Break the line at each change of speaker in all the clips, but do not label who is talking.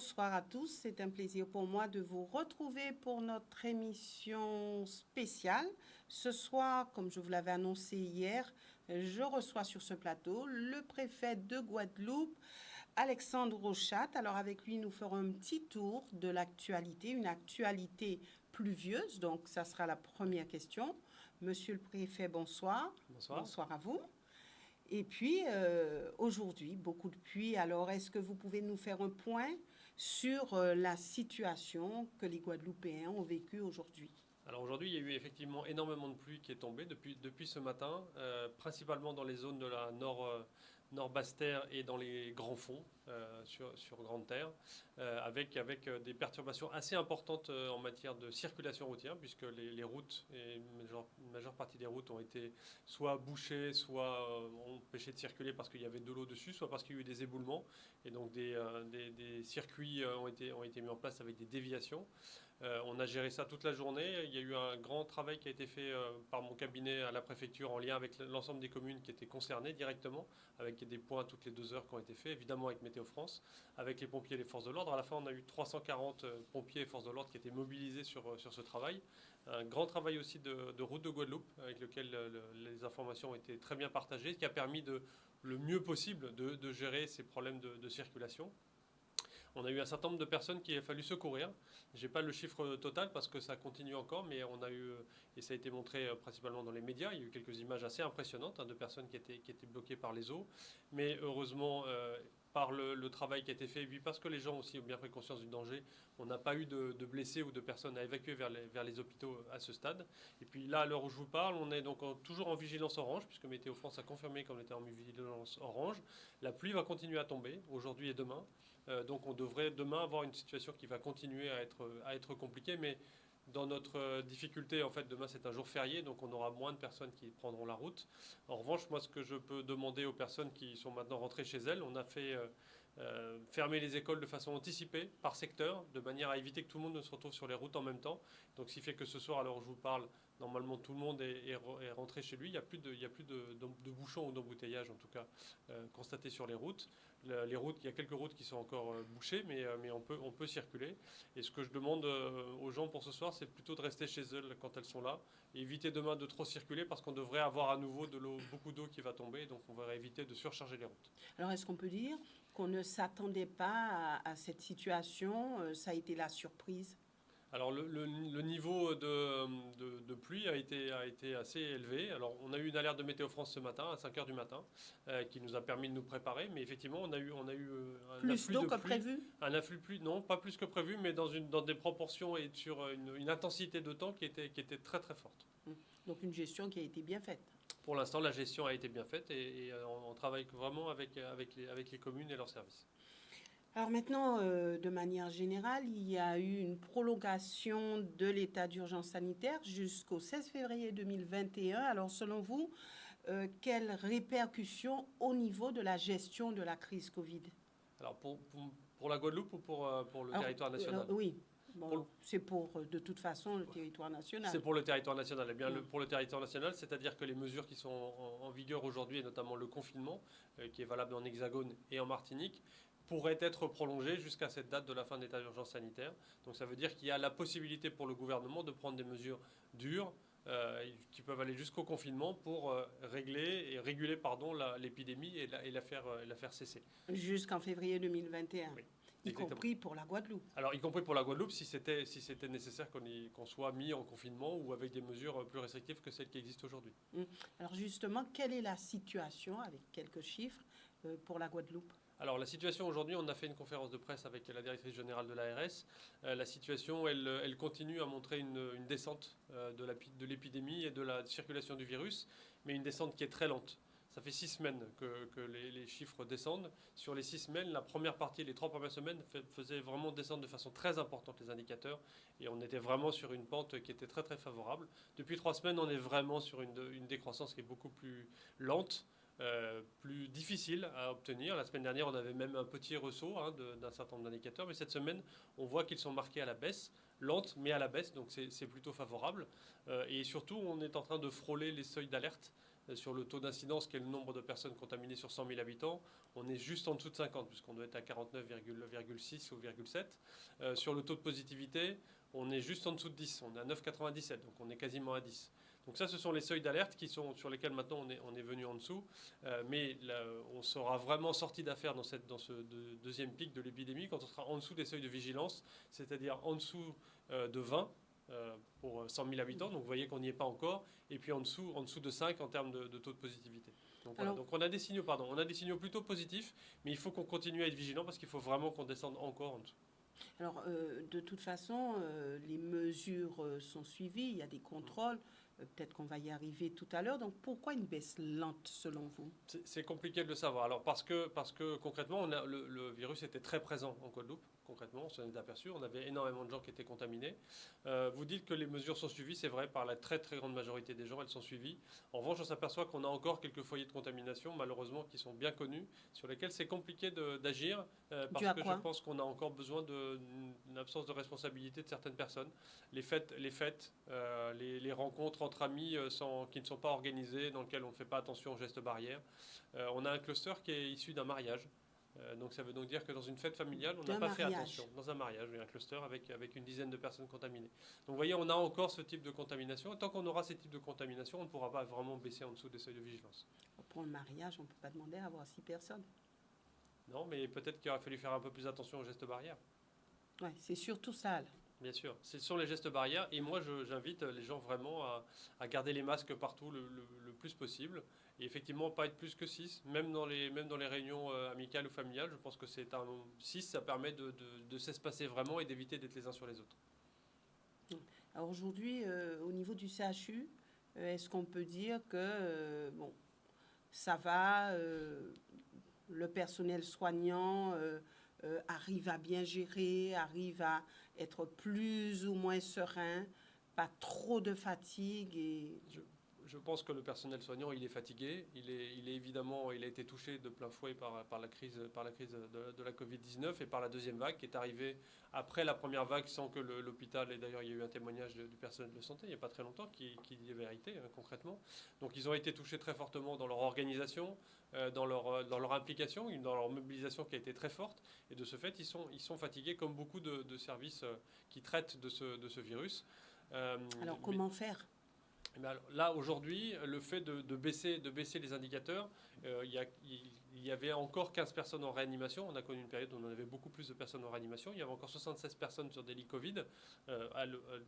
Bonsoir à tous, c'est un plaisir pour moi de vous retrouver pour notre émission spéciale. Ce soir, comme je vous l'avais annoncé hier, je reçois sur ce plateau le préfet de Guadeloupe, Alexandre Rochat. Alors avec lui, nous ferons un petit tour de l'actualité, une actualité pluvieuse, donc ça sera la première question. Monsieur le préfet, bonsoir.
Bonsoir.
Bonsoir à vous. Et puis, aujourd'hui, beaucoup de pluie. Alors, est-ce que vous pouvez nous faire un point sur la situation que les Guadeloupéens ont vécue aujourd'hui?
Alors aujourd'hui, il y a eu effectivement énormément de pluie qui est tombée depuis ce matin, principalement dans les zones de la nord-basse-terre et dans les grands fonds sur grande terre, avec des perturbations assez importantes en matière de circulation routière, puisque les routes, et une majeure partie des routes ont été soit bouchées, soit empêchées de circuler parce qu'il y avait de l'eau dessus, soit parce qu'il y a eu des éboulements, et donc des circuits ont été mis en place avec des déviations. On a géré ça toute la journée. Il y a eu un grand travail qui a été fait par mon cabinet à la préfecture en lien avec l'ensemble des communes qui étaient concernées directement, avec des points toutes les 2 heures qui ont été faits, évidemment avec Météo France, avec les pompiers et les forces de l'ordre. À la fin, on a eu 340 pompiers et forces de l'ordre qui étaient mobilisés sur ce travail. Un grand travail aussi de route de Guadeloupe, avec lequel les informations ont été très bien partagées, qui a permis le mieux possible de gérer ces problèmes de circulation. On a eu un certain nombre de personnes qu'il a fallu secourir. Je n'ai pas le chiffre total parce que ça continue encore, mais on a eu, et ça a été montré principalement dans les médias, il y a eu quelques images assez impressionnantes de personnes qui étaient bloquées par les eaux. Mais heureusement, par le travail qui a été fait, et puis parce que les gens aussi ont bien pris conscience du danger, on n'a pas eu de blessés ou de personnes à évacuer vers les hôpitaux à ce stade. Et puis là, à l'heure où je vous parle, on est donc toujours en vigilance orange, puisque Météo France a confirmé qu'on était en vigilance orange. La pluie va continuer à tomber aujourd'hui et demain. Donc on devrait demain avoir une situation qui va continuer à être compliquée, mais dans notre difficulté, en fait, demain c'est un jour férié, donc on aura moins de personnes qui prendront la route. En revanche, moi, ce que je peux demander aux personnes qui sont maintenant rentrées chez elles, on a fait fermer les écoles de façon anticipée, par secteur, de manière à éviter que tout le monde ne se retrouve sur les routes en même temps. Donc, ce qui fait que ce soir, à l'heure où je vous parle, normalement tout le monde est rentré chez lui. Il n'y a plus de bouchons ou d'embouteillages, en tout cas, constatés sur les routes. Les routes, il y a quelques routes qui sont encore bouchées, mais on peut circuler. Et ce que je demande aux gens pour ce soir, c'est plutôt de rester chez elles quand elles sont là, et éviter demain de trop circuler parce qu'on devrait avoir à nouveau beaucoup d'eau qui va tomber, donc on va éviter de surcharger les routes.
Alors, est-ce qu'on peut dire qu'on ne s'attendait pas à cette situation? Ça a été la surprise?
Alors le niveau de pluie a été assez élevé. Alors on a eu une alerte de Météo France ce matin à 5 heures du matin qui nous a permis de nous préparer. Mais effectivement on a eu un
Plus
afflux
d'eau
de
que
pluie.
prévu?
Un afflux de pluie, non, pas plus que prévu, mais dans des proportions et sur une intensité de temps qui était très très forte.
Donc, une gestion qui a été bien faite.
Pour l'instant la gestion a été bien faite et on travaille vraiment avec les communes et leurs services.
Alors maintenant, de manière générale, il y a eu une prolongation de l'état d'urgence sanitaire jusqu'au 16 février 2021. Alors selon vous, quelles répercussions au niveau de la gestion de la crise Covid?
Alors pour la Guadeloupe ou pour le
Alors,
territoire national?
oui, bon,
Pour
c'est pour de toute façon le territoire national.
C'est pour le territoire national. Eh bien, pour le territoire national, c'est-à-dire que les mesures qui sont en vigueur aujourd'hui, et notamment le confinement, qui est valable en Hexagone et en Martinique, pourraient être prolongées jusqu'à cette date de la fin de l'état d'urgence sanitaire. Donc ça veut dire qu'il y a la possibilité pour le gouvernement de prendre des mesures dures qui peuvent aller jusqu'au confinement pour réguler l'épidémie et la faire cesser.
Jusqu'en février 2021.
Oui.
Y
Exactement.
compris pour la Guadeloupe.
Alors, y compris pour la Guadeloupe, si c'était nécessaire qu'on soit mis en confinement ou avec des mesures plus restrictives que celles qui existent aujourd'hui.
Alors justement, quelle est la situation, avec quelques chiffres, pour la Guadeloupe?
Alors la situation aujourd'hui, on a fait une conférence de presse avec la directrice générale de l'ARS. La situation, elle continue à montrer une descente de l'épidémie et de la circulation du virus, mais une descente qui est très lente. Ça fait 6 semaines que les chiffres descendent. Sur les 6 semaines, la première partie, les 3 premières semaines, faisait vraiment descendre de façon très importante les indicateurs. Et on était vraiment sur une pente qui était très très favorable. Depuis 3 semaines, on est vraiment sur une décroissance qui est beaucoup plus lente. Plus difficile à obtenir. La semaine dernière, on avait même un petit ressaut d'un certain nombre d'indicateurs, mais cette semaine, on voit qu'ils sont marqués à la baisse, lente, mais à la baisse, donc c'est plutôt favorable. Et surtout, on est en train de frôler les seuils d'alerte sur le taux d'incidence, qui est le nombre de personnes contaminées sur 100 000 habitants, on est juste en dessous de 50, puisqu'on doit être à 49,6 ou 7. Sur le taux de positivité, on est juste en dessous de 10, on est à 9,97, donc on est quasiment à 10. Donc ça, ce sont les seuils d'alerte sur lesquels maintenant on est venu en dessous. Mais là, on sera vraiment sorti d'affaire dans ce deuxième pic de l'épidémie quand on sera en dessous des seuils de vigilance, c'est-à-dire en dessous de 20 pour 100 000 habitants. Donc vous voyez qu'on n'y est pas encore. Et puis en dessous de 5 en termes de taux de positivité. Donc, voilà. Donc on a des signaux plutôt positifs, mais il faut qu'on continue à être vigilant parce qu'il faut vraiment qu'on descende encore en dessous.
Alors, de toute façon, les mesures sont suivies, il y a des contrôles. Peut-être qu'on va y arriver tout à l'heure. Donc, pourquoi une baisse lente, selon vous?
C'est compliqué de le savoir. Alors, parce que concrètement, le virus était très présent en Guadeloupe. Concrètement, on s'en est aperçu. On avait énormément de gens qui étaient contaminés. Vous dites que les mesures sont suivies. C'est vrai, par la très, très grande majorité des gens, elles sont suivies. En revanche, on s'aperçoit qu'on a encore quelques foyers de contamination, malheureusement, qui sont bien connus, sur lesquels c'est compliqué d'agir. Parce que je pense qu'on a encore besoin d'une absence de responsabilité de certaines personnes. Les fêtes, les rencontres entre amis qui ne sont pas organisées, dans lesquelles on ne fait pas attention aux gestes barrières. On a un cluster qui est issu d'un mariage. Donc ça veut donc dire que dans une fête familiale, on n'a pas fait attention. Dans un mariage, un cluster avec une dizaine de personnes contaminées. Donc vous voyez, on a encore ce type de contamination. Et tant qu'on aura ces types de contamination, on ne pourra pas vraiment baisser en dessous des seuils de vigilance.
Pour le mariage, on ne peut pas demander à avoir 6 personnes.
Non, mais peut-être qu'il aurait fallu faire un peu plus attention aux gestes barrières.
Oui, c'est surtout ça. Là.
Bien sûr, ce sont les gestes barrières. Et moi, j'invite les gens vraiment à garder les masques partout le plus possible. Et effectivement, pas être plus que 6, même dans les réunions amicales ou familiales. Je pense que 6, ça permet de s'espacer vraiment et d'éviter d'être les uns sur les autres.
Alors aujourd'hui, au niveau du CHU, est-ce qu'on peut dire que ça va, le personnel soignant arrive à bien gérer, arrive à être plus ou moins serein, pas trop de fatigue
Je pense que le personnel soignant, il est fatigué. Il a été touché de plein fouet par la crise de la Covid-19 et par la deuxième vague qui est arrivée après la première vague sans que l'hôpital, et d'ailleurs il y a eu un témoignage du personnel de santé il n'y a pas très longtemps qui dit la vérité concrètement. Donc ils ont été touchés très fortement dans leur organisation, dans leur implication, dans leur mobilisation qui a été très forte. Et de ce fait, ils sont fatigués comme beaucoup de services qui traitent de ce virus.
Alors comment faire ?
Là, aujourd'hui, le fait de baisser les indicateurs, il y avait encore 15 personnes en réanimation. On a connu une période où on avait beaucoup plus de personnes en réanimation. Il y avait encore 76 personnes sur des lits Covid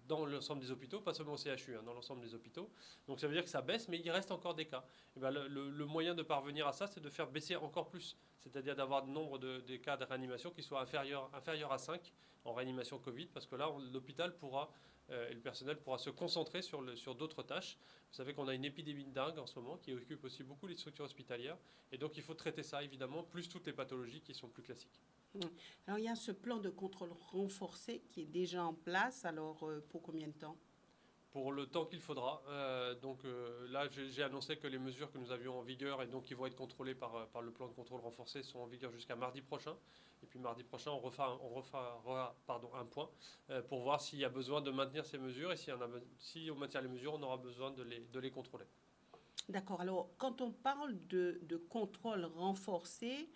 dans l'ensemble des hôpitaux, pas seulement au CHU, dans l'ensemble des hôpitaux. Donc ça veut dire que ça baisse, mais il reste encore des cas. Le moyen de parvenir à ça, c'est de faire baisser encore plus. C'est-à-dire d'avoir le nombre des cas de réanimation qui soit inférieur à 5 en réanimation Covid, parce que là, l'hôpital pourra... et le personnel pourra se concentrer sur d'autres tâches. Vous savez qu'on a une épidémie de dengue en ce moment qui occupe aussi beaucoup les structures hospitalières. Et donc, il faut traiter ça, évidemment, plus toutes les pathologies qui sont plus classiques.
Alors, il y a ce plan de contrôle renforcé qui est déjà en place. Alors, pour combien de temps ?
Pour le temps qu'il faudra. Là, j'ai annoncé que les mesures que nous avions en vigueur et donc qui vont être contrôlées par le plan de contrôle renforcé sont en vigueur jusqu'à mardi prochain. Et puis mardi prochain, on refera un point pour voir s'il y a besoin de maintenir ces mesures. Et si on maintient les mesures, on aura besoin de les contrôler.
D'accord. Alors, quand on parle de contrôle renforcé,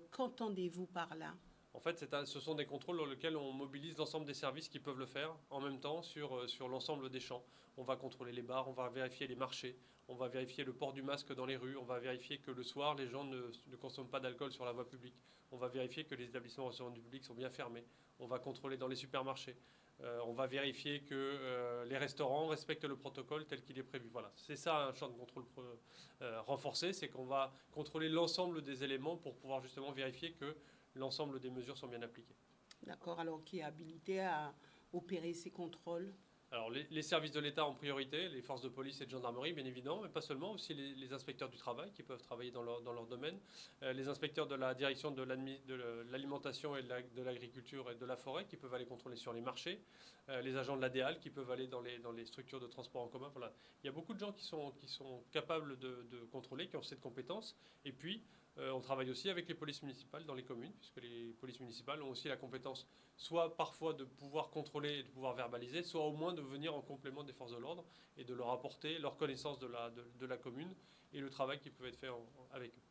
qu'entendez-vous par là ?
En fait, ce sont des contrôles dans lesquels on mobilise l'ensemble des services qui peuvent le faire en même temps sur l'ensemble des champs. On va contrôler les bars, on va vérifier les marchés, on va vérifier le port du masque dans les rues, on va vérifier que le soir, les gens ne consomment pas d'alcool sur la voie publique. On va vérifier que les établissements du public sont bien fermés. On va contrôler dans les supermarchés. On va vérifier que les restaurants respectent le protocole tel qu'il est prévu. Voilà, c'est ça un champ de contrôle renforcé, c'est qu'on va contrôler l'ensemble des éléments pour pouvoir justement vérifier que l'ensemble des mesures sont bien appliquées.
D'accord. Alors, qui est habilité à opérer ces contrôles ?
Alors, les services de l'État en priorité, les forces de police et de gendarmerie, bien évidemment, mais pas seulement, aussi les inspecteurs du travail qui peuvent travailler dans leur domaine, les inspecteurs de la direction de l'alimentation et de l'agriculture et de la forêt qui peuvent aller contrôler sur les marchés, les agents de l'ADEAL qui peuvent aller dans les structures de transport en commun. Voilà. Il y a beaucoup de gens qui sont capables de contrôler, qui ont cette compétence. Et puis, On travaille aussi avec les polices municipales dans les communes, puisque les polices municipales ont aussi la compétence, soit parfois de pouvoir contrôler et de pouvoir verbaliser, soit au moins de venir en complément des forces de l'ordre et de leur apporter leur connaissance de la commune et le travail qui peut être fait avec eux.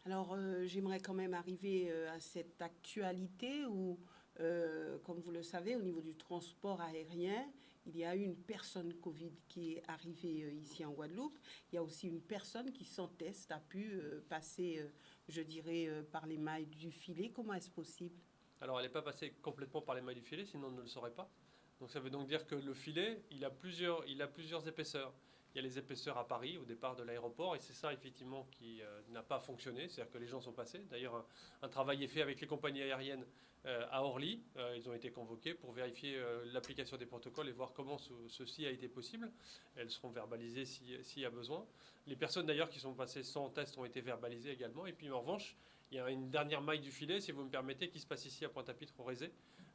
Alors, j'aimerais quand même arriver à cette actualité où, comme vous le savez, au niveau du transport aérien, il y a eu une personne Covid qui est arrivée ici en Guadeloupe. Il y a aussi une personne qui, sans test, a pu passer, je dirais, par les mailles du filet. Comment est-ce possible?
Alors, elle n'est pas passée complètement par les mailles du filet, sinon on ne le saurait pas. Donc, ça veut donc dire que le filet, il a plusieurs épaisseurs. Il y a les épaisseurs à Paris, au départ de l'aéroport, et c'est ça, effectivement, qui n'a pas fonctionné. C'est-à-dire que les gens sont passés. D'ailleurs, un travail est fait avec les compagnies aériennes à Orly. Ils ont été convoqués pour vérifier l'application des protocoles et voir comment ceci a été possible. Elles seront verbalisées s'il y a besoin. Les personnes, d'ailleurs, qui sont passées sans test ont été verbalisées également. Et puis, en revanche, il y a une dernière maille du filet, si vous me permettez, qui se passe ici à Pointe-à-Pitre, au Rézé,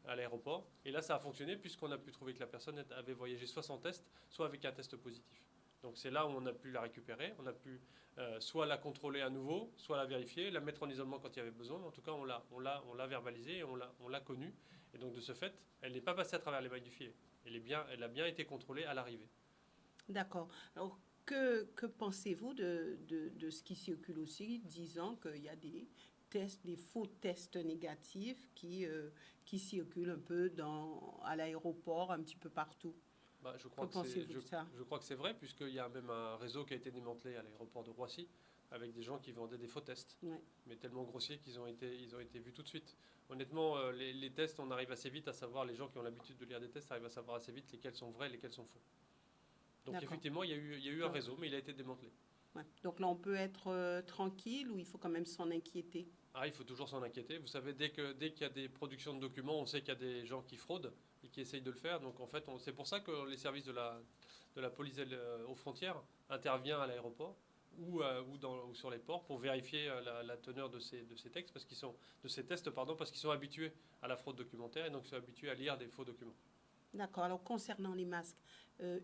à l'aéroport. Et là, ça a fonctionné puisqu'on a pu trouver que la personne avait voyagé soit sans test, soit avec un test positif. Donc c'est là où on a pu la récupérer, on a pu soit la contrôler à nouveau, soit la vérifier, la mettre en isolement quand il y avait besoin. En tout cas, on l'a verbalisée et on l'a connue. Et donc de ce fait, elle n'est pas passée à travers les mailles du filet. Elle a bien été contrôlée à l'arrivée.
D'accord. Alors, que pensez-vous de ce qui circule aussi, disant qu'il y a des tests, des faux tests négatifs qui circulent un peu à l'aéroport, un petit peu partout?
Bah,
Que pensez-vous de ça?
je crois que c'est vrai, puisqu'il y a même un réseau qui a été démantelé à l'aéroport de Roissy, avec des gens qui vendaient des faux tests,
Ouais.
mais tellement grossiers qu'ils ont été vus tout de suite. Honnêtement, les tests, on arrive assez vite à savoir, les gens qui ont l'habitude de lire des tests arrivent à savoir assez vite lesquels sont vrais et lesquels sont faux. Donc
D'accord.
effectivement, il y a eu un réseau, mais il a été démantelé.
Ouais. Donc là, on peut être tranquille ou il faut quand même s'en inquiéter?
Ah, il faut toujours s'en inquiéter. Vous savez, dès qu'il y a des productions de documents, on sait qu'il y a des gens qui fraudent et qui essayent de le faire. Donc en fait, c'est pour ça que les services de la police aux frontières interviennent à l'aéroport ou sur les ports pour vérifier la teneur de ces textes, de ces tests, pardon, parce qu'ils sont habitués à la fraude documentaire et donc ils sont habitués à lire des faux documents.
D'accord. Alors, concernant les masques,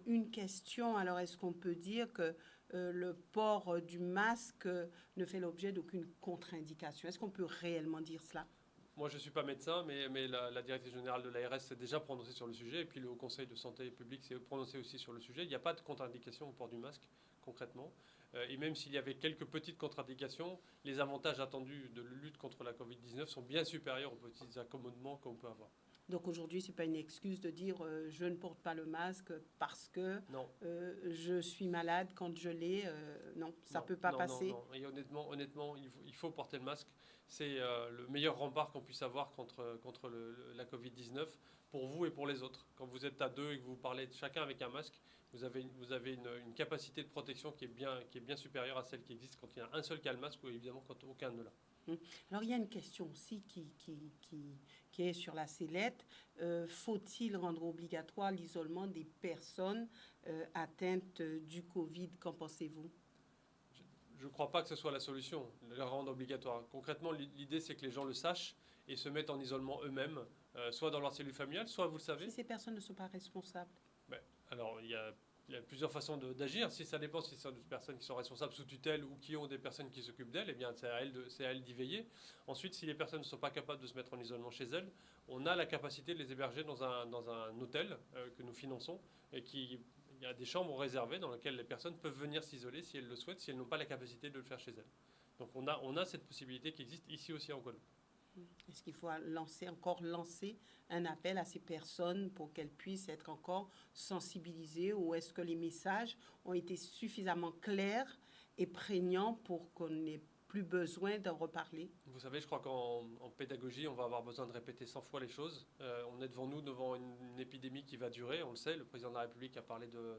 une question, alors est-ce qu'on peut dire que le port du masque ne fait l'objet d'aucune contre-indication? Est-ce qu'on peut réellement dire cela?
Moi, je ne suis pas médecin, mais la directrice générale de l'ARS s'est déjà prononcée sur le sujet, et puis le Haut Conseil de santé publique s'est prononcé aussi sur le sujet. Il n'y a pas de contre-indication au port du masque, concrètement. Et même s'il y avait quelques petites contre-indications, les avantages attendus de la lutte contre la Covid-19 sont bien supérieurs aux petits accommodements qu'on peut avoir.
Donc aujourd'hui, ce n'est pas une excuse de dire je ne porte pas le masque parce que
Non.
je suis malade quand je l'ai. Non, ça ne peut pas passer.
Non. Et honnêtement, il faut porter le masque. C'est le meilleur rempart qu'on puisse avoir contre la Covid-19 pour vous et pour les autres. Quand vous êtes à deux et que vous parlez chacun avec un masque, vous avez une capacité de protection qui est bien supérieure à celle qui existe quand il y a un seul qui a le masque ou évidemment quand aucun ne l'a.
Alors, il y a une question aussi qui est sur la sellette. Faut-il rendre obligatoire l'isolement des personnes atteintes du Covid? Qu'en pensez-vous?
Je ne crois pas que ce soit la solution, le rendre obligatoire. Concrètement, l'idée, c'est que les gens le sachent et se mettent en isolement eux-mêmes, soit dans leur cellule familiale, soit, vous le savez...
Si ces personnes ne sont pas responsables?
Alors, il y a plusieurs façons d'agir. Si ça dépend si ce sont des personnes qui sont responsables sous tutelle ou qui ont des personnes qui s'occupent d'elles, eh bien, c'est à elles d'y veiller. Ensuite, si les personnes ne sont pas capables de se mettre en isolement chez elles, on a la capacité de les héberger dans un hôtel que nous finançons et il y a des chambres réservées dans lesquelles les personnes peuvent venir s'isoler si elles le souhaitent, si elles n'ont pas la capacité de le faire chez elles. Donc on a cette possibilité qui existe ici aussi en Guadeloupe.
Est-ce qu'il faut encore lancer un appel à ces personnes pour qu'elles puissent être encore sensibilisées, ou est-ce que les messages ont été suffisamment clairs et prégnants pour qu'on n'ait plus besoin d'en reparler?
Vous savez, je crois qu'en pédagogie, on va avoir besoin de répéter 100 fois les choses. On est devant une épidémie qui va durer, on le sait. Le président de la République a parlé de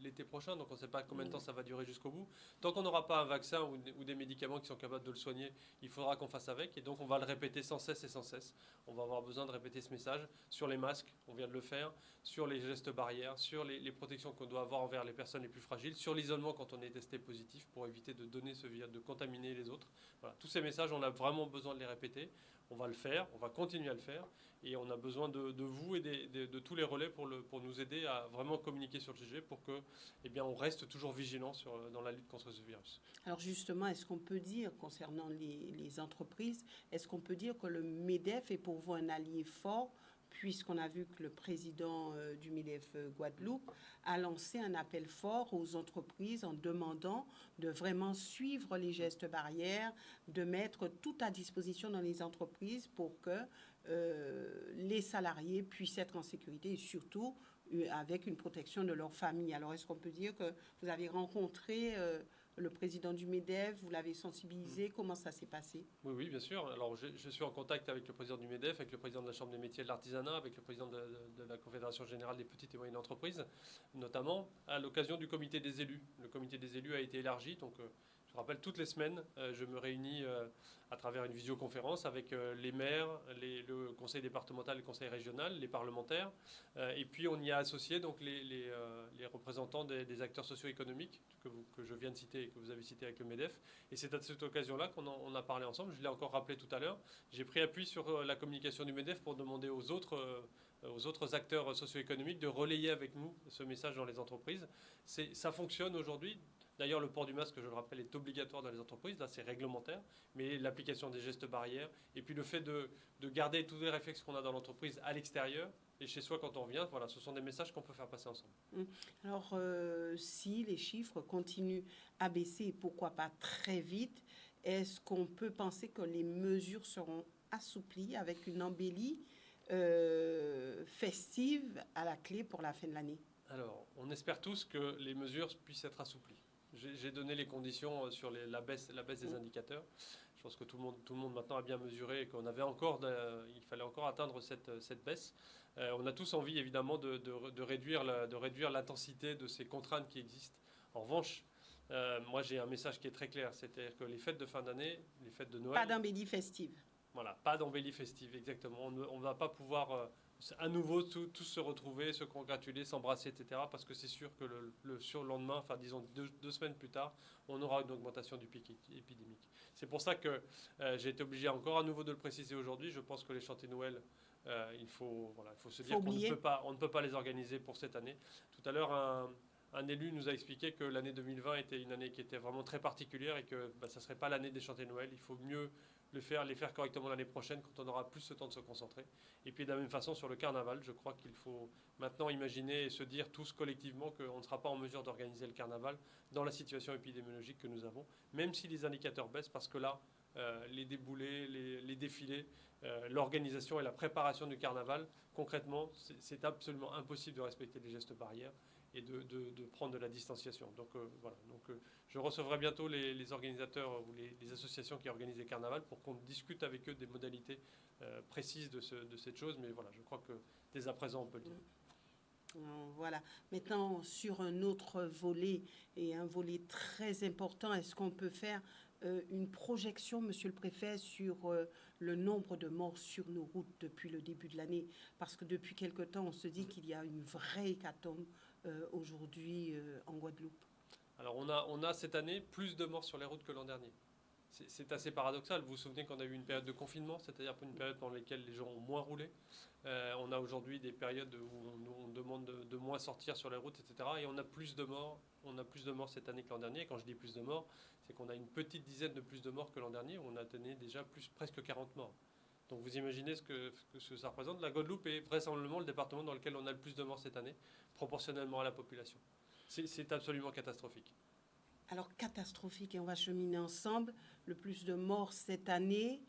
l'été prochain, donc on ne sait pas combien de temps ça va durer jusqu'au bout. Tant qu'on n'aura pas un vaccin ou des médicaments qui sont capables de le soigner, il faudra qu'on fasse avec. Et donc on va le répéter sans cesse et sans cesse. On va avoir besoin de répéter ce message sur les masques, on vient de le faire, sur les gestes barrières, sur les protections qu'on doit avoir envers les personnes les plus fragiles, sur l'isolement quand on est testé positif pour éviter de contaminer les autres. Voilà. Tous ces messages, on a vraiment besoin de les répéter. On va le faire, on va continuer à le faire. Et on a besoin de vous et de tous les relais pour nous aider à vraiment communiquer sur le sujet pour que, eh bien, on reste toujours vigilant dans la lutte contre ce virus.
Alors justement, est-ce qu'on peut dire, concernant les entreprises, est-ce qu'on peut dire que le MEDEF est pour vous un allié fort, puisqu'on a vu que le président du MEDEF Guadeloupe a lancé un appel fort aux entreprises en demandant de vraiment suivre les gestes barrières, de mettre tout à disposition dans les entreprises pour que les salariés puissent être en sécurité et surtout avec une protection de leur famille. Alors, est-ce qu'on peut dire que vous avez rencontré le président du MEDEF, vous l'avez sensibilisé, comment ça s'est passé?
Oui, oui, bien sûr. Alors, je suis en contact avec le président du MEDEF, avec le président de la Chambre des métiers et de l'artisanat, avec le président de la Confédération générale des petites et moyennes entreprises, notamment à l'occasion du comité des élus. Le comité des élus a été élargi, donc je rappelle, toutes les semaines, je me réunis à travers une visioconférence avec les maires, le conseil départemental, le conseil régional, les parlementaires. Et puis, on y a associé donc, les représentants des acteurs socio-économiques que je viens de citer et que vous avez cité avec le MEDEF. Et c'est à cette occasion-là qu'on a parlé ensemble. Je l'ai encore rappelé tout à l'heure. J'ai pris appui sur la communication du MEDEF pour demander aux autres acteurs socio-économiques de relayer avec nous ce message dans les entreprises. Ça fonctionne aujourd'hui. D'ailleurs, le port du masque, je le rappelle, est obligatoire dans les entreprises. Là, c'est réglementaire. Mais l'application des gestes barrières et puis le fait de garder tous les réflexes qu'on a dans l'entreprise à l'extérieur et chez soi quand on revient, voilà, ce sont des messages qu'on peut faire passer ensemble.
Alors, si les chiffres continuent à baisser, et pourquoi pas très vite, est-ce qu'on peut penser que les mesures seront assouplies avec une embellie festive à la clé pour la fin de l'année?
Alors, on espère tous que les mesures puissent être assouplies. J'ai donné les conditions sur la baisse des indicateurs. Je pense que tout le monde maintenant a bien mesuré qu'il fallait encore atteindre cette baisse. On a tous envie évidemment de réduire l'intensité de ces contraintes qui existent. En revanche, moi j'ai un message qui est très clair, c'est-à-dire que les fêtes de fin d'année, les fêtes de Noël...
Pas d'embellie festive.
Voilà, pas d'embellie festive, exactement. On ne va pas pouvoir à nouveau tous se retrouver, se congratuler, s'embrasser, etc. Parce que c'est sûr que le surlendemain, enfin disons 2 semaines plus tard, on aura une augmentation du pic épidémique. C'est pour ça que j'ai été obligé encore à nouveau de le préciser aujourd'hui. Je pense que les chantiers Noël, il faut se dire qu'on ne peut pas les organiser pour cette année. Tout à l'heure, un élu nous a expliqué que l'année 2020 était une année qui était vraiment très particulière et que ça ne serait pas l'année des chantiers Noël. Il faut mieux les faire correctement l'année prochaine quand on aura plus le temps de se concentrer. Et puis de la même façon sur le carnaval, je crois qu'il faut maintenant imaginer et se dire tous collectivement qu'on ne sera pas en mesure d'organiser le carnaval dans la situation épidémiologique que nous avons, même si les indicateurs baissent, parce que là, les déboulés, les défilés, l'organisation et la préparation du carnaval, concrètement, c'est absolument impossible de respecter les gestes barrières et de prendre de la distanciation. Donc voilà. Je recevrai bientôt les organisateurs ou les associations qui organisent les carnavals pour qu'on discute avec eux des modalités précises de cette chose. Mais voilà, je crois que dès à présent, on peut le dire.
Voilà. Maintenant, sur un autre volet, et un volet très important, est-ce qu'on peut faire une projection, Monsieur le Préfet, sur le nombre de morts sur nos routes depuis le début de l'année? Parce que depuis quelque temps, on se dit qu'il y a une vraie hécatombe aujourd'hui en Guadeloupe.
Alors on a cette année plus de morts sur les routes que l'an dernier. C'est assez paradoxal. Vous vous souvenez qu'on a eu une période de confinement, c'est-à-dire une période pendant laquelle les gens ont moins roulé. On a aujourd'hui des périodes où on demande de moins sortir sur les routes, etc. Et on a plus de morts. On a plus de morts cette année que l'an dernier. Et quand je dis plus de morts, c'est qu'on a une petite dizaine de plus de morts que l'an dernier. On a atteint déjà presque 40 morts. Donc vous imaginez ce que ça représente. La Guadeloupe est vraisemblablement le département dans lequel on a le plus de morts cette année, proportionnellement à la population. C'est absolument catastrophique.
Alors catastrophique, et on va cheminer ensemble. Le plus de morts cette année,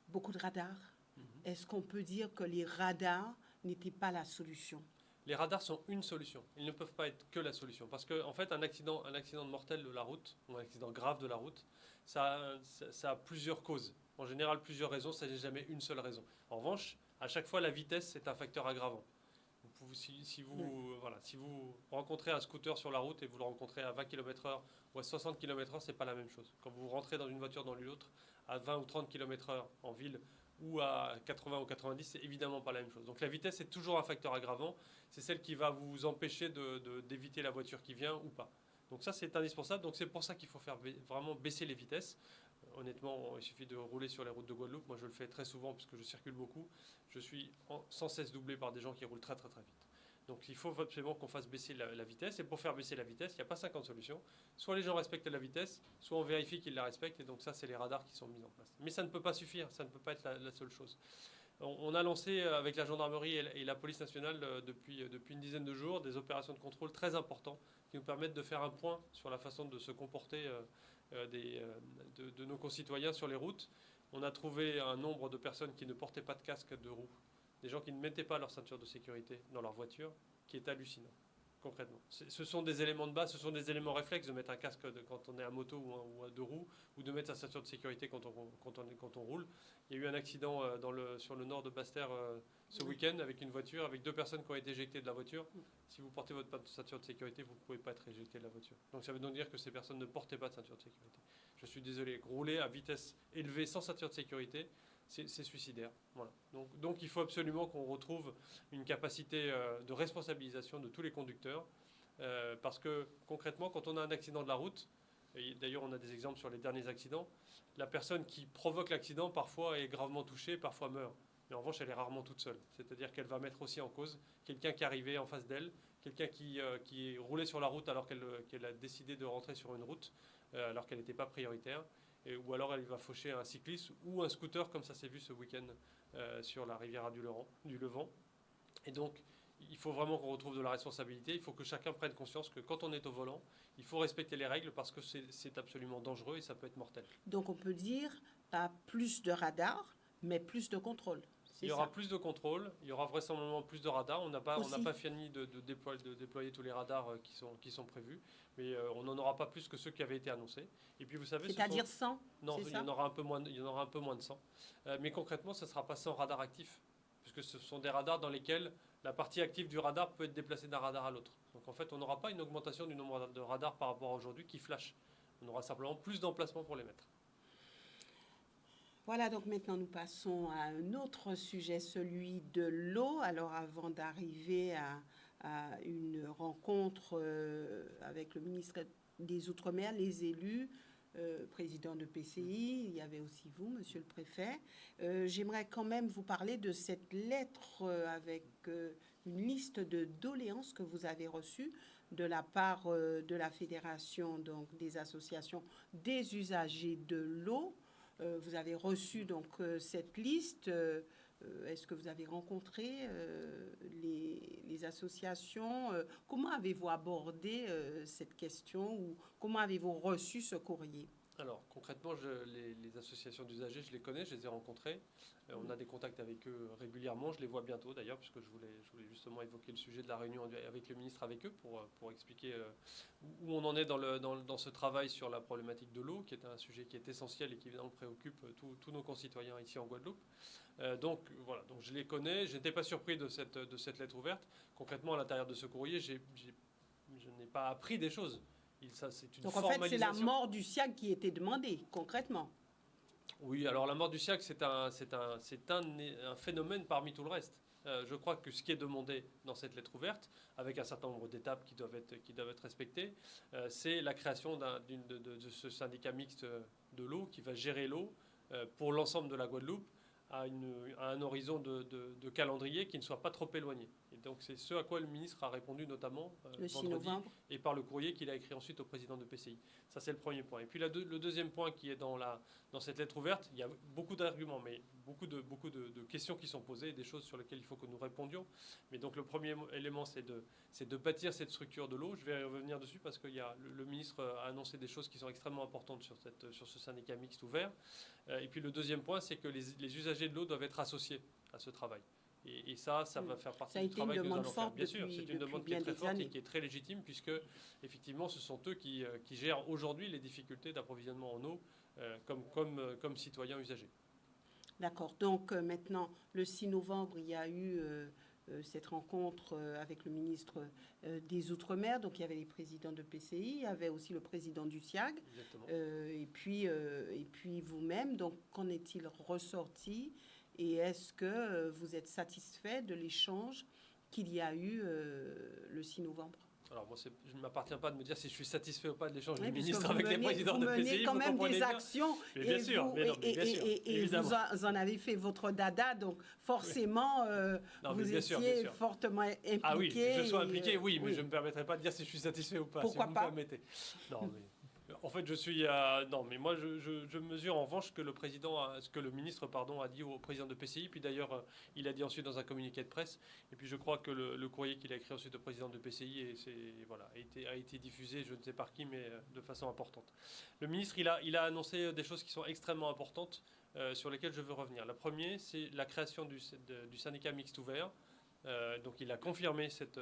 beaucoup de radars. Est-ce qu'on peut dire que les radars n'étaient pas la solution?
Les radars sont une solution. Ils ne peuvent pas être que la solution. Parce qu'en fait, un accident mortel de la route, ou un accident grave de la route, ça a plusieurs causes. En général, plusieurs raisons, ça n'est jamais une seule raison. En revanche, à chaque fois, la vitesse est un facteur aggravant. Si vous rencontrez un scooter sur la route et vous le rencontrez à 20 km/h ou à 60 km/h, ce n'est pas la même chose. Quand vous rentrez dans une voiture dans l'autre à 20 ou 30 km/h en ville ou à 80 ou 90, c'est évidemment pas la même chose. Donc la vitesse est toujours un facteur aggravant. C'est celle qui va vous empêcher d'éviter la voiture qui vient ou pas. Donc ça, c'est indispensable. Donc c'est pour ça qu'il faut faire vraiment baisser les vitesses. Honnêtement, il suffit de rouler sur les routes de Guadeloupe. Moi, je le fais très souvent puisque je circule beaucoup. Je suis sans cesse doublé par des gens qui roulent très très très vite. Donc il faut absolument qu'on fasse baisser la vitesse. Et pour faire baisser la vitesse, il n'y a pas 50 solutions. Soit les gens respectent la vitesse, soit on vérifie qu'ils la respectent. Et donc ça, c'est les radars qui sont mis en place. Mais ça ne peut pas suffire, ça ne peut pas être la seule chose. On a lancé avec la gendarmerie et la police nationale depuis une dizaine de jours des opérations de contrôle très importantes qui nous permettent de faire un point sur la façon de se comporter de nos concitoyens sur les routes. On a trouvé un nombre de personnes qui ne portaient pas de casque de roue, des gens qui ne mettaient pas leur ceinture de sécurité dans leur voiture, qui est hallucinant, concrètement. Ce sont des éléments de base, ce sont des éléments réflexes de mettre un casque quand on est à moto ou à deux roues, ou de mettre sa ceinture de sécurité quand on roule. Il y a eu un accident sur le nord de Basse-Terre ce week-end avec une voiture, avec deux personnes qui ont été éjectées de la voiture. Si vous portez votre ceinture de sécurité, vous ne pouvez pas être éjecté de la voiture. Donc ça veut donc dire que ces personnes ne portaient pas de ceinture de sécurité. Je suis désolé, rouler à vitesse élevée sans ceinture de sécurité, c'est suicidaire. Voilà. Donc il faut absolument qu'on retrouve une capacité de responsabilisation de tous les conducteurs. Parce que concrètement, quand on a un accident de la route, et d'ailleurs on a des exemples sur les derniers accidents, la personne qui provoque l'accident parfois est gravement touchée, parfois meurt. Mais en revanche, elle est rarement toute seule. C'est-à-dire qu'elle va mettre aussi en cause quelqu'un qui est arrivé en face d'elle, quelqu'un qui roulait sur la route alors qu'elle a décidé de rentrer sur une route, alors qu'elle n'était pas prioritaire. Ou alors elle va faucher un cycliste ou un scooter, comme ça s'est vu ce week-end sur la riviera du Levant. Et donc, il faut vraiment qu'on retrouve de la responsabilité. Il faut que chacun prenne conscience que quand on est au volant, il faut respecter les règles parce que c'est absolument dangereux et ça peut être mortel.
Donc on peut dire pas plus de radars, mais plus de contrôle.
Il y aura plus de contrôle, il y aura vraisemblablement plus de radars. On n'a pas fini de déployer tous les radars qui sont prévus, mais on n'en aura pas plus que ceux qui avaient été annoncés. Et puis vous savez,
c'est-à-dire 100.
Non, il y en aura un peu moins de 100. Mais concrètement, ce ne sera pas 100 radars actifs, puisque ce sont des radars dans lesquels la partie active du radar peut être déplacée d'un radar à l'autre. Donc en fait, on n'aura pas une augmentation du nombre de radars par rapport à aujourd'hui qui flash. On aura simplement plus d'emplacements pour les mettre.
Voilà, donc maintenant nous passons à un autre sujet, celui de l'eau. Alors avant d'arriver à une rencontre avec le ministre des Outre-mer, les élus, président de PCI, il y avait aussi vous, monsieur le préfet. J'aimerais quand même vous parler de cette lettre avec une liste de doléances que vous avez reçues de la part de la Fédération donc, des associations des usagers de l'eau. Vous avez reçu donc cette liste. Est-ce que vous avez rencontré les associations? Comment avez-vous abordé cette question ou comment avez-vous reçu ce courrier?
Alors, concrètement, les associations d'usagers, je les connais, je les ai rencontrées. On a des contacts avec eux régulièrement. Je les vois bientôt, d'ailleurs, puisque je voulais justement évoquer le sujet de la réunion avec le ministre avec eux pour expliquer où on en est dans ce travail sur la problématique de l'eau, qui est un sujet qui est essentiel et qui évidemment préoccupe tous nos concitoyens ici en Guadeloupe. Donc, voilà, donc je les connais. Je n'étais pas surpris de cette lettre ouverte. Concrètement, à l'intérieur de ce courrier, je n'ai pas appris des choses.
Donc en fait, c'est la mort du SIAG qui était demandée, concrètement.
Oui, alors la mort du SIAG, c'est un phénomène parmi tout le reste. Je crois que ce qui est demandé dans cette lettre ouverte, avec un certain nombre d'étapes qui doivent être respectées, c'est la création de ce syndicat mixte de l'eau qui va gérer l'eau pour l'ensemble de la Guadeloupe à un horizon de calendrier qui ne soit pas trop éloigné. Et donc c'est ce à quoi le ministre a répondu notamment
le 6
vendredi
novembre.
Et par le courrier qu'il a écrit ensuite au président de PCI. Ça c'est le premier point. Et puis le deuxième point qui est dans cette lettre ouverte, il y a beaucoup d'arguments, mais beaucoup de questions qui sont posées et des choses sur lesquelles il faut que nous répondions. Mais donc le premier élément c'est de bâtir cette structure de l'eau. Je vais revenir dessus parce que le ministre a annoncé des choses qui sont extrêmement importantes sur ce syndicat mixte ouvert. Et puis le deuxième point, c'est que les usagers de l'eau doivent être associés à ce travail. Et ça va faire partie du travail que nous allons faire. Bien sûr, c'est une demande qui est très forte et qui est très légitime, puisque effectivement, ce sont eux qui gèrent aujourd'hui les difficultés d'approvisionnement en eau comme citoyens usagers.
D'accord. Donc maintenant, le 6 novembre, il y a eu cette rencontre avec le ministre des Outre-mer. Donc il y avait les présidents de PCI, il y avait aussi le président du SIAG. Et puis vous-même. Donc qu'en est-il ressorti? Et est-ce que vous êtes satisfait de l'échange qu'il y a eu le 6 novembre?
Alors, moi, je ne m'appartiens pas de me dire si je suis satisfait ou pas de l'échange
Oui,
du
puisque
ministre avec les présidents de
vous menez
PCI,
quand
vous
même
comprenez
des
bien.
actions
Mais bien sûr,
et
évidemment.
vous en avez fait votre dada, donc
Oui.
forcément,
Non, mais
vous
bien sûr,
étiez fortement
Ah oui,
impliqué.
que je sois impliqué, oui, mais
oui.
je ne me permettrai pas de dire si je suis satisfait ou pas,
Pourquoi
si vous me
pas?
permettez. Non, mais en fait, je suis. Non, mais moi, je mesure en revanche que ce que le ministre, pardon, a dit au président de PCI. Puis d'ailleurs, il a dit ensuite dans un communiqué de presse. Et puis je crois que le courrier qu'il a écrit ensuite au président de PCI voilà, a été diffusé, je ne sais par qui, mais de façon importante. Le ministre, il a annoncé des choses qui sont extrêmement importantes sur lesquelles je veux revenir. La première, c'est la création du syndicat mixte ouvert. Donc il a confirmé cette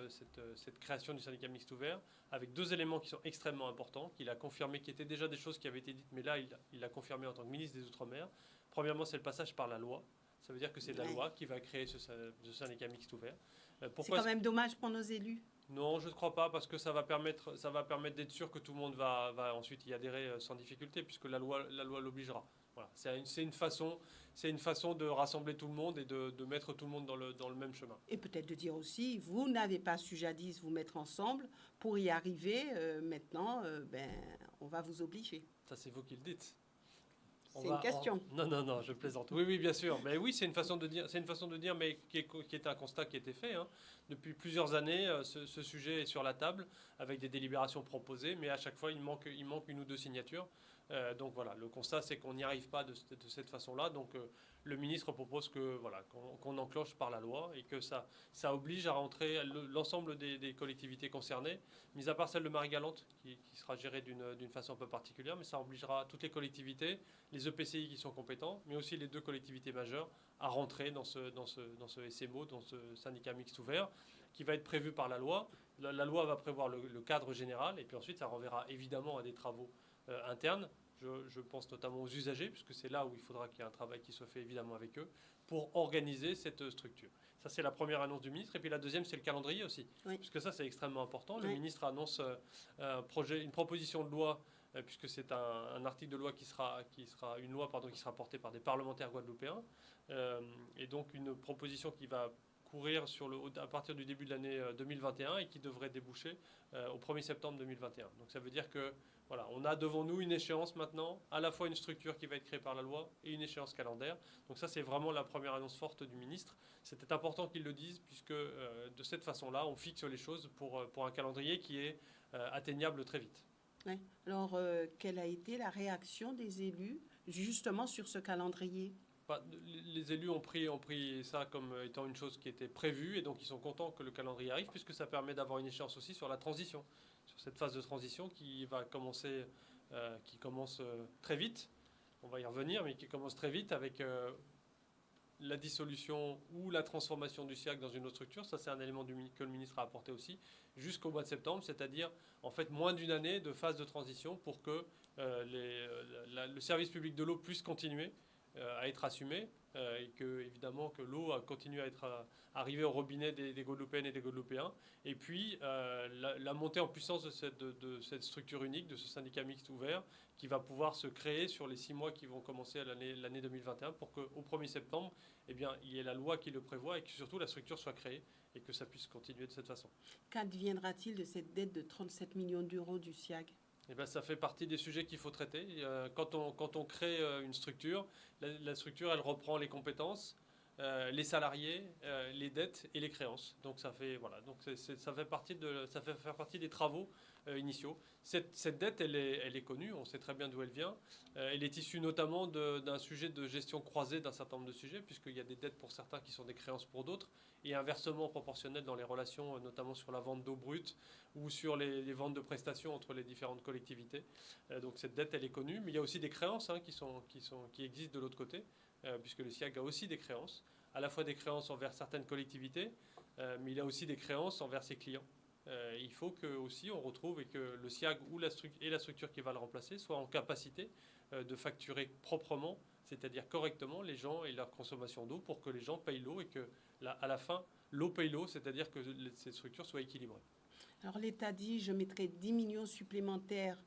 création du syndicat mixte ouvert avec deux éléments qui sont extrêmement importants, qu'il a confirmé, qui étaient déjà des choses qui avaient été dites, mais là il l'a confirmé en tant que ministre des Outre-mer. Premièrement, c'est le passage par la loi. Ça veut dire que c'est la loi qui va créer ce syndicat mixte ouvert.
C'est quand même dommage pour nos élus.
Non, je ne crois pas, parce que ça va permettre d'être sûr que tout le monde va ensuite y adhérer sans difficulté, puisque la loi l'obligera. Voilà. C'est une façon de rassembler tout le monde et de mettre tout le monde dans le même chemin.
Et peut-être de dire aussi, vous n'avez pas su jadis vous mettre ensemble pour y arriver. Maintenant, on va vous obliger.
Ça, c'est vous qui le dites.
C'est une question.
Non, je plaisante. Oui, bien sûr. Mais oui, c'est une façon de dire, mais qui est un constat qui a été fait. Hein. Depuis plusieurs années, ce sujet est sur la table avec des délibérations proposées, mais à chaque fois, il manque une ou deux signatures. Donc voilà, le constat, c'est qu'on n'y arrive pas de cette façon-là. Donc le ministre propose qu'on enclenche par la loi et que ça oblige à rentrer l'ensemble des collectivités concernées, mis à part celle de Marie-Galante, qui sera gérée d'une façon un peu particulière, mais ça obligera toutes les collectivités, les EPCI qui sont compétents, mais aussi les deux collectivités majeures à rentrer dans ce SMO, dans ce syndicat mixte ouvert, qui va être prévu par la loi. La loi va prévoir le cadre général, et puis ensuite ça renverra évidemment à des travaux internes. Je pense notamment aux usagers, puisque c'est là où il faudra qu'il y ait un travail qui soit fait évidemment avec eux, pour organiser cette structure. Ça, c'est la première annonce du ministre. Et puis la deuxième, c'est le calendrier aussi, puisque ça, c'est extrêmement important. Le ministre annonce une proposition de loi, puisque c'est un article de loi qui sera porté par des parlementaires guadeloupéens, et donc une proposition qui va courir à partir du début de l'année 2021 et qui devrait déboucher au 1er septembre 2021. Donc ça veut dire que voilà, on a devant nous une échéance maintenant, à la fois une structure qui va être créée par la loi et une échéance calendaire. Donc ça, c'est vraiment la première annonce forte du ministre. C'était important qu'il le dise, puisque de cette façon-là, on fixe les choses pour un calendrier qui est atteignable très vite.
Ouais. Alors, quelle a été la réaction des élus justement sur ce calendrier ?
Les élus ont pris ça comme étant une chose qui était prévue, et donc ils sont contents que le calendrier arrive, puisque ça permet d'avoir une échéance aussi sur la transition, sur cette phase de transition qui commence très vite. On va y revenir, mais qui commence très vite avec la dissolution ou la transformation du SIAC dans une autre structure. Ça, c'est un élément que le ministre a apporté aussi, jusqu'au mois de septembre, c'est-à-dire en fait moins d'une année de phase de transition pour que le service public de l'eau puisse continuer à être assumé, et que évidemment que l'eau continue à être arrivée au robinet des Guadeloupéennes et des Guadeloupéens, et puis la montée en puissance de cette structure unique, de ce syndicat mixte ouvert, qui va pouvoir se créer sur les 6 mois qui vont commencer l'année 2021, pour qu'au 1er septembre, eh bien, il y ait la loi qui le prévoit et que surtout la structure soit créée et que ça puisse continuer de cette façon.
Qu'adviendra-t-il de cette dette de 37 millions d'euros du SIAG ?
Eh bien, ça fait partie des sujets qu'il faut traiter. Quand on crée une structure, la structure, elle reprend les compétences, les salariés, les dettes et les créances. Donc ça fait faire partie des travaux initiaux. Cette dette, elle est connue, on sait très bien d'où elle vient. Elle est issue notamment d'un sujet de gestion croisée d'un certain nombre de sujets, puisqu'il y a des dettes pour certains qui sont des créances pour d'autres, et inversement proportionnel dans les relations, notamment sur la vente d'eau brute ou sur les ventes de prestations entre les différentes collectivités. Donc cette dette, elle est connue, mais il y a aussi des créances qui existent de l'autre côté, puisque le SIAG a aussi des créances, à la fois des créances envers certaines collectivités, mais il a aussi des créances envers ses clients. Il faut que aussi on retrouve et que le SIAG et la structure qui va le remplacer soient en capacité de facturer proprement, c'est-à-dire correctement, les gens et leur consommation d'eau, pour que les gens payent l'eau et que à la fin, l'eau paye l'eau, c'est-à-dire que ces structures soient équilibrées.
Alors l'État dit, je mettrai 10 millions supplémentaires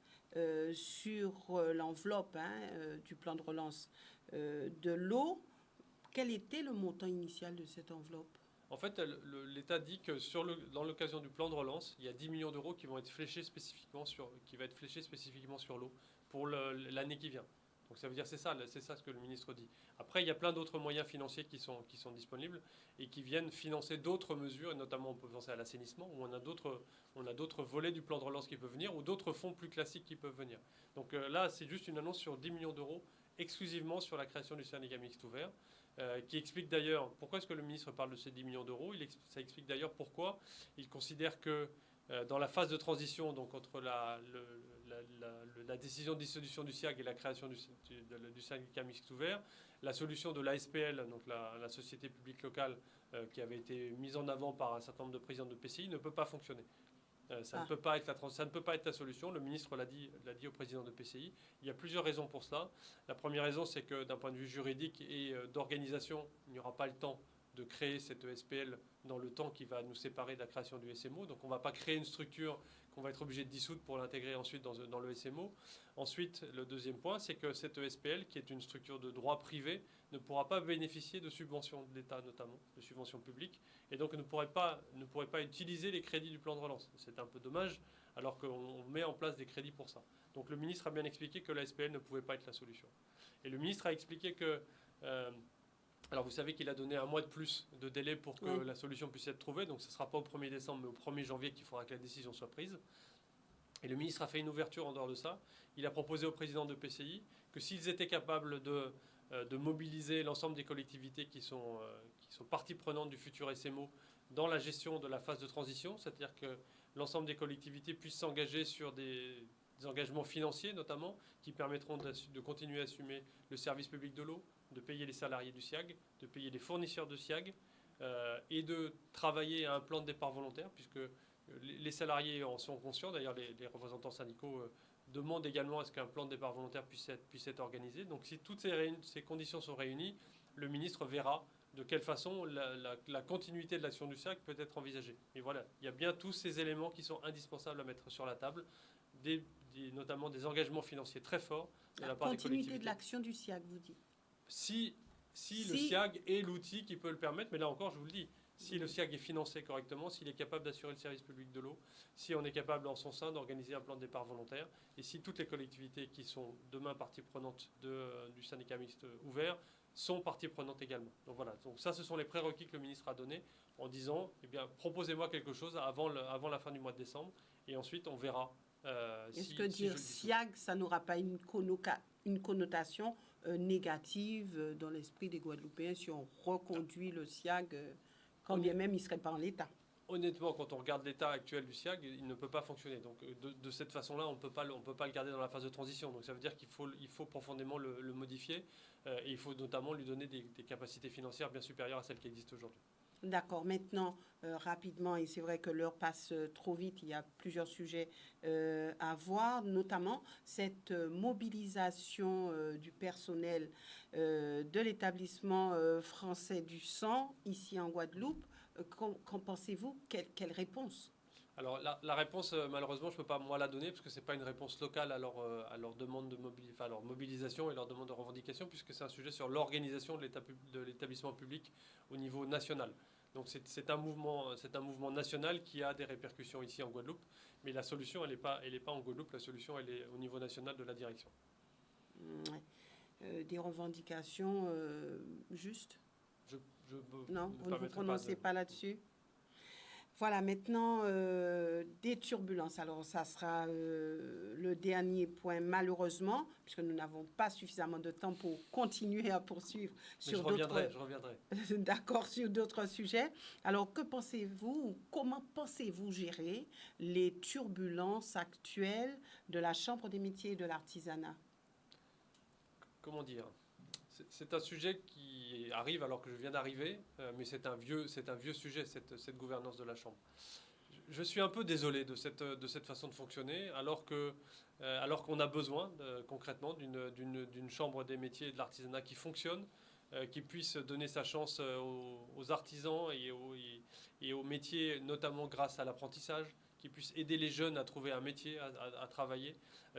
sur l'enveloppe du plan de relance de l'eau. Quel était le montant initial de cette enveloppe ?
En fait, l'État dit que dans l'occasion du plan de relance, il y a 10 millions d'euros qui vont être fléchés spécifiquement sur l'eau pour l'année qui vient. Donc ça veut dire c'est ça ce que le ministre dit. Après, il y a plein d'autres moyens financiers qui sont disponibles et qui viennent financer d'autres mesures, et notamment on peut penser à l'assainissement, où on a d'autres volets du plan de relance qui peuvent venir, ou d'autres fonds plus classiques qui peuvent venir. Donc là, c'est juste une annonce sur 10 millions d'euros exclusivement sur la création du syndicat mixte ouvert, qui explique d'ailleurs pourquoi est-ce que le ministre parle de ces 10 millions d'euros. Ça explique d'ailleurs pourquoi il considère que dans la phase de transition, donc entre la décision de dissolution du SIAG et la création du syndicat mixte ouvert, la solution de l'ASPL, donc la société publique locale, qui avait été mise en avant par un certain nombre de présidents de PCI, ne peut pas fonctionner. Ça ne peut pas être la solution. Le ministre l'a dit au président de PCI. Il y a plusieurs raisons pour ça. La première raison, c'est que d'un point de vue juridique et d'organisation, il n'y aura pas le temps de créer cette SPL dans le temps qui va nous séparer de la création du SMO. Donc on ne va pas créer une structure qu'on va être obligé de dissoudre pour l'intégrer ensuite dans le SMO. Ensuite, le deuxième point, c'est que cette SPL, qui est une structure de droit privé, ne pourra pas bénéficier de subventions de l'État notamment, de subventions publiques, et donc ne pourrait pas utiliser les crédits du plan de relance. C'est un peu dommage, alors qu'on met en place des crédits pour ça. Donc le ministre a bien expliqué que la SPL ne pouvait pas être la solution. Et le ministre a expliqué que... alors vous savez qu'il a donné un mois de plus de délai pour que la solution puisse être trouvée, donc ce ne sera pas au 1er décembre, mais au 1er janvier qu'il faudra que la décision soit prise. Et le ministre a fait une ouverture en dehors de ça. Il a proposé au président de PCI que s'ils étaient capables de mobiliser l'ensemble des collectivités qui sont partie prenante du futur SMO dans la gestion de la phase de transition, c'est-à-dire que l'ensemble des collectivités puissent s'engager sur des engagements financiers notamment, qui permettront de continuer à assumer le service public de l'eau, de payer les salariés du SIAG, de payer les fournisseurs de SIAG, et de travailler à un plan de départ volontaire, puisque les salariés en sont conscients. D'ailleurs, les représentants syndicaux demandent également à ce qu'un plan de départ volontaire puisse être organisé. Donc si toutes ces conditions sont réunies, le ministre verra de quelle façon la continuité de l'action du SIAG peut être envisagée. Et voilà, il y a bien tous ces éléments qui sont indispensables à mettre sur la table, notamment des engagements financiers très forts de la part des collectivités.
La continuité de l'action du SIAG, vous dites.
Si le SIAG est l'outil qui peut le permettre, mais là encore, je vous le dis, si le SIAG est financé correctement, s'il est capable d'assurer le service public de l'eau, si on est capable en son sein d'organiser un plan de départ volontaire, et si toutes les collectivités qui sont demain partie prenante du syndicat mixte ouvert sont partie prenante également. Donc voilà, donc ça ce sont les prérequis que le ministre a donnés en disant, eh bien, proposez-moi quelque chose avant la fin du mois de décembre, et ensuite on verra.
Est-ce que dire SIAG, ça n'aura pas une connotation négative dans l'esprit des Guadeloupéens si on reconduit le SIAG, quand bien même il ne serait pas en l'état?
Honnêtement, quand on regarde l'état actuel du SIAG, il ne peut pas fonctionner. Donc de cette façon-là, on ne peut pas le garder dans la phase de transition. Donc ça veut dire qu'il faut profondément le modifier, et il faut notamment lui donner des capacités financières bien supérieures à celles qui existent aujourd'hui.
D'accord. Maintenant, rapidement, et c'est vrai que l'heure passe trop vite, il y a plusieurs sujets à voir, notamment cette mobilisation du personnel de l'établissement français du sang ici en Guadeloupe. Qu'en pensez-vous? Quelle réponse?
Alors la réponse, malheureusement, je ne peux pas moi la donner parce que ce n'est pas une réponse locale à leur demande à leur mobilisation et leur demande de revendication, puisque c'est un sujet sur l'organisation de l'établissement public au niveau national. Donc c'est un mouvement national qui a des répercussions ici en Guadeloupe, mais la solution, elle n'est pas en Guadeloupe, la solution, elle est au niveau national de la direction.
Des revendications justes? Non, vous ne vous prononcez pas là-dessus? Voilà, maintenant, des turbulences. Alors, ça sera le dernier point, malheureusement, puisque nous n'avons pas suffisamment de temps pour continuer à poursuivre sur d'autres...
Je reviendrai.
D'accord, sur d'autres sujets. Alors, que pensez-vous, ou comment pensez-vous gérer les turbulences actuelles de la Chambre des métiers et de l'artisanat?
Comment dire? C'est un sujet qui arrive alors que je viens d'arriver, mais c'est un vieux sujet, cette gouvernance de la Chambre. Je suis un peu désolé de cette façon de fonctionner, alors qu'on a besoin concrètement d'une Chambre des métiers et de l'artisanat qui fonctionne, qui puisse donner sa chance aux artisans et aux métiers, notamment grâce à l'apprentissage, qui puisse aider les jeunes à trouver un métier, à travailler,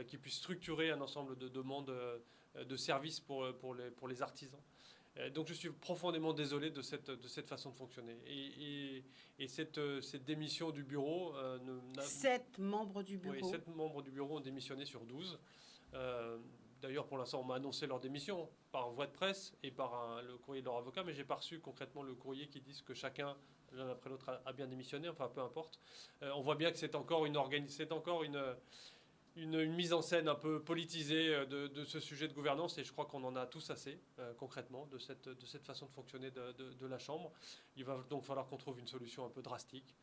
qui puisse structurer un ensemble de demandes de services pour les artisans. Donc je suis profondément désolé de cette façon de fonctionner. Et cette démission du bureau...
7 membres du bureau.
Oui, 7 membres du bureau ont démissionné sur 12. D'ailleurs, pour l'instant, on m'a annoncé leur démission par voie de presse et par le courrier de leur avocat, mais je n'ai pas reçu concrètement le courrier qui dit que chacun, l'un après l'autre, a bien démissionné. Enfin, peu importe. On voit bien que c'est encore une mise en scène un peu politisée de ce sujet de gouvernance, et je crois qu'on en a tous assez, concrètement, de cette façon de fonctionner de la Chambre. Il va donc falloir qu'on trouve une solution un peu drastique.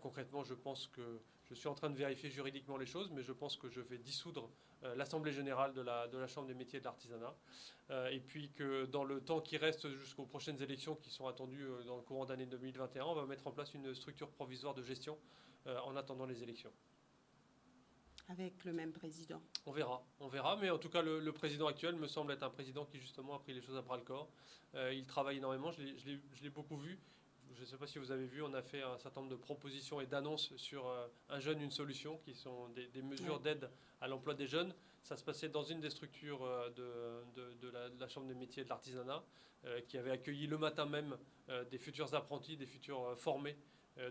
Concrètement, je pense que je suis en train de vérifier juridiquement les choses, mais je pense que je vais dissoudre l'Assemblée générale de la Chambre des métiers et de l'artisanat. Et puis que dans le temps qui reste jusqu'aux prochaines élections qui sont attendues dans le courant d'année 2021, on va mettre en place une structure provisoire de gestion en attendant les élections.
Avec le même président.
On verra, mais en tout cas le président actuel me semble être un président qui justement a pris les choses à bras le corps. Il travaille énormément, je l'ai beaucoup vu. Je ne sais pas si vous avez vu, on a fait un certain nombre de propositions et d'annonces sur Un jeune, une solution, qui sont des mesures d'aide à l'emploi des jeunes. Ça se passait dans une des structures de la Chambre des métiers et de l'artisanat, qui avait accueilli le matin même des futurs apprentis, des futurs formés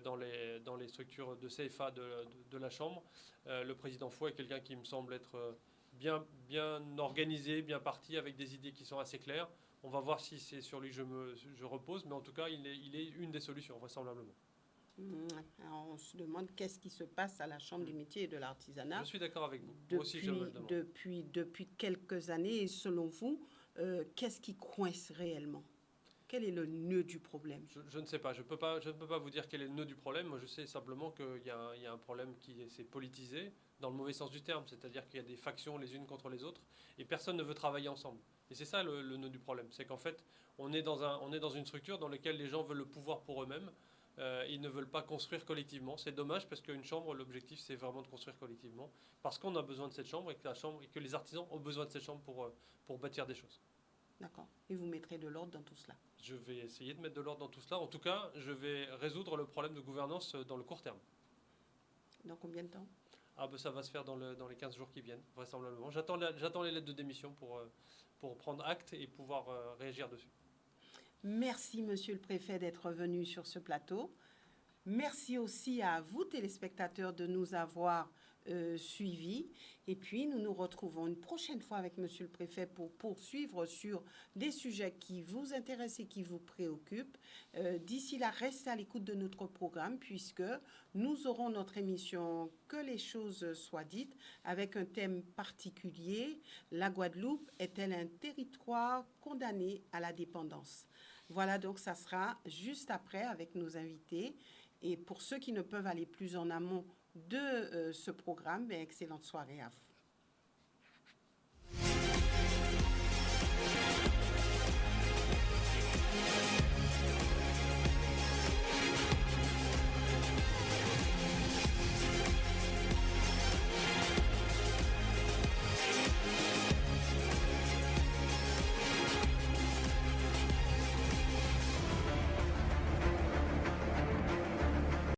dans les structures de CFA de la Chambre. Le président Fouet est quelqu'un qui me semble être bien organisé, bien parti, avec des idées qui sont assez claires. On va voir si c'est sur lui que je repose, mais en tout cas, il est une des solutions, vraisemblablement.
Alors, on se demande qu'est-ce qui se passe à la Chambre des métiers et de l'artisanat.
Je suis d'accord avec vous. Moi aussi, je me le demande.
Depuis quelques années, et selon vous, qu'est-ce qui coince réellement ? Quel est le nœud du problème ?
Je ne sais pas. Je ne peux pas vous dire quel est le nœud du problème. Moi, je sais simplement qu'il y a un problème qui s'est politisé, dans le mauvais sens du terme. C'est-à-dire qu'il y a des factions les unes contre les autres, et personne ne veut travailler ensemble. Et c'est ça le nœud du problème. C'est qu'en fait, on est dans une structure dans laquelle les gens veulent le pouvoir pour eux-mêmes. Ils ne veulent pas construire collectivement. C'est dommage, parce qu'une chambre, l'objectif, c'est vraiment de construire collectivement. Parce qu'on a besoin de cette chambre, et que les artisans ont besoin de cette chambre pour bâtir des choses.
D'accord. Et vous mettrez de l'ordre dans tout cela ?
Je vais essayer de mettre de l'ordre dans tout cela. En tout cas, je vais résoudre le problème de gouvernance dans le court terme.
Dans combien de temps ?
Ça va se faire dans les 15 jours qui viennent, vraisemblablement. J'attends les lettres de démission pour prendre acte et pouvoir réagir dessus.
Merci, Monsieur le Préfet, d'être venu sur ce plateau. Merci aussi à vous, téléspectateurs, de nous avoir suivis. Et puis, nous nous retrouvons une prochaine fois avec Monsieur le Préfet pour poursuivre sur des sujets qui vous intéressent et qui vous préoccupent. D'ici là, restez à l'écoute de notre programme, puisque nous aurons notre émission « Que les choses soient dites » avec un thème particulier. La Guadeloupe est-elle un territoire condamné à la dépendance ? Voilà, donc ça sera juste après avec nos invités. Et pour ceux qui ne peuvent aller plus en amont de ce programme, excellente soirée à vous.